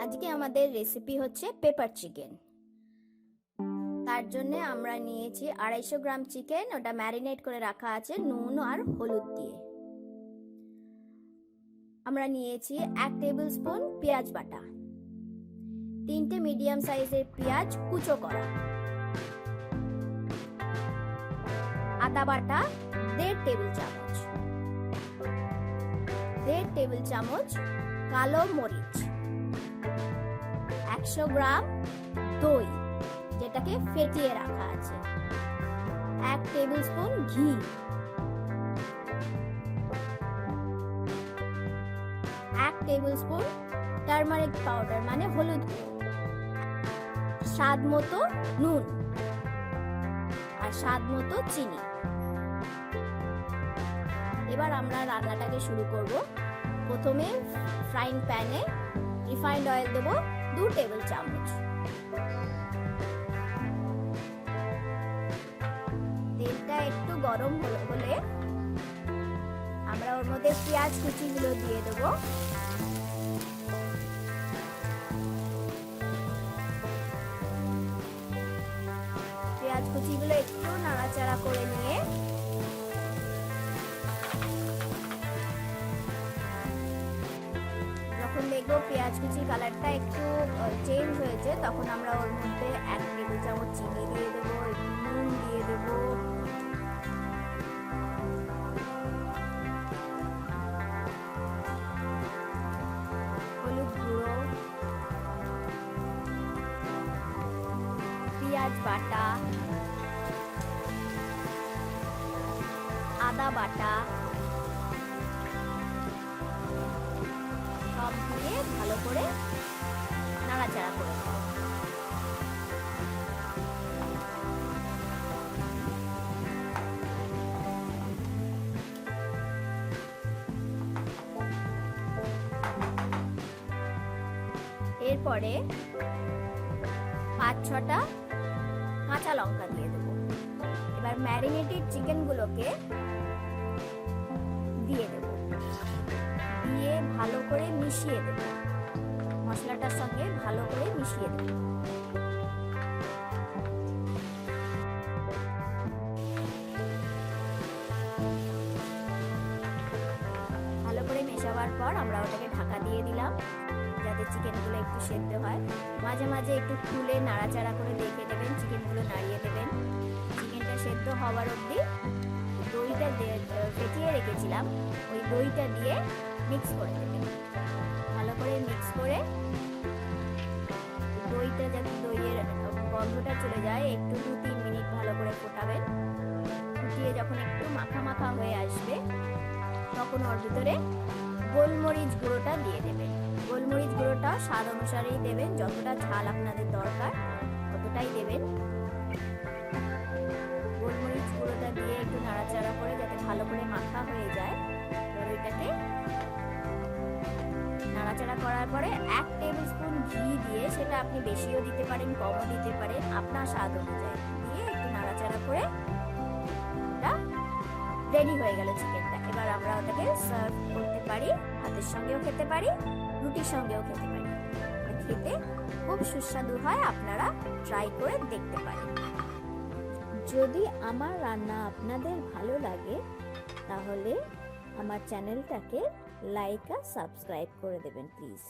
আজকে আমাদের রেসিপি হচ্ছে পেপার চিকেন। তার জন্য আমরা নিয়েছি 250 গ্রাম চিকেন, ওটা ম্যারিনেট করে রাখা আছে নুন আর হলুদ দিয়ে। আমরা নিয়েছি 1 টেবিল স্পুন পেঁয়াজ বাটা, 3টে মিডিয়াম সাইজের পেঁয়াজ কুচো করা, আদা বাটা 1.5 টেবিল চামচ, 1.5 টেবিল চামচ কালো মরিচ, 100 গ্রাম দই যেটাকে ফেটিয়ে রাখা আছে, 1 টেবিল স্পুন ঘি, 1 টেবিল স্পুন টারমারিক পাউডার মানে হলুদ গুঁড়ো, স্বাদ মতো নুন আর স্বাদ মতো চিনি। এবার আমরা রান্নাটাকে শুরু করব। প্রথমে ফ্রাইং প্যানে রিফাইন্ড অয়েল দেব 2 টেবিল চামচ। তেলটা একটু গরম হলে আমরা ওর মধ্যে পেঁয়াজ কুচিগুলো দিয়ে দেব। পেঁয়াজ কুচিগুলো একটু নাড়াচাড়া করে নিয়ে যখন দেখবো পেঁয়াজ কুচির কালারটা একটু চেঞ্জ হয়েছে, তখন আমরা ওর মধ্যে 1 টেবিল চামচ চিনি দিয়ে দেবো, একটু নুন দিয়ে দেবো, হলুদ গুঁড়ো, পেঁয়াজ বাটা, আদা বাটা সব দিয়ে ভালো করে নাড়াচাড়া করে দেব। এরপরে 5-6টা কাঁচা লঙ্কা দিয়ে দেব। এবার ম্যারিনেটেড চিকেনগুলোকে দিয়ে দেব, দিয়ে ভালো করে মিশিয়ে দেব, মশলাটার সঙ্গে ভালো করে মিশিয়ে দেব। ভালো করে মেশাবার পর আমরা ওটাকে ঢাকা দিয়ে দিলাম যাতে চিকেনগুলো একটু সেদ্ধ হয়। মাঝে মাঝে একটু খুলে নাড়াচাড়া করে দেখে দেবেন, চিকেনগুলো নাড়িয়ে দেবেন। চিকেনটা সেদ্ধ হওয়ার অবধি দইটা ফেটিয়ে রেখেছিলাম, ওই দইটা দিয়ে মিক্স করে দেবেন। ভালো করে মিক্স করে দইটা যাতে দইয়ের গন্ধটা চলে যায় একটু 2-3 মিনিট ভালো করে ফোটাবেন। ফুটিয়ে যখন একটু মাখা মাখা হয়ে আসবে তখন ওর ভিতরে গোলমরিচ গুঁড়োটা দিয়ে দেবেন। গোলমরিচ গুঁড়োটা স্বাদ অনুসারেই দেবেন, যতটা ঝাল আপনাদের দরকার ততটাই দেবেন। গোলমরিচ গুঁড়োটা দিয়ে একটু নাড়াচাড়া করে যাতে ভালো করে মাখা হয়ে যায়। এবার ওইটাকে নাড়াচাড়া করার পরে 1 টেবিল স্পুন ঘি দিয়ে, সেটা আপনি বেশিও দিতে পারেন কমও দিতে পারেন আপনার স্বাদ অনুযায়ী, দিয়ে একটু নাড়াচাড়া করে ওটা রেডি হয়ে গেল চিকেনটা। এবার আমরা ওটাকে সার্ভ করতে পারি, ভাতের সঙ্গেও খেতে পারি, রুটির সঙ্গেও খেতে পারি। খেতে খুব সুস্বাদু হয়, আপনারা ট্রাই করে দেখতে পারেন। যদি আমার রান্না আপনাদের ভালো লাগে তাহলে আমার চ্যানেলটাকে লাইক আর সাবস্ক্রাইব করে দেবেন প্লিজ।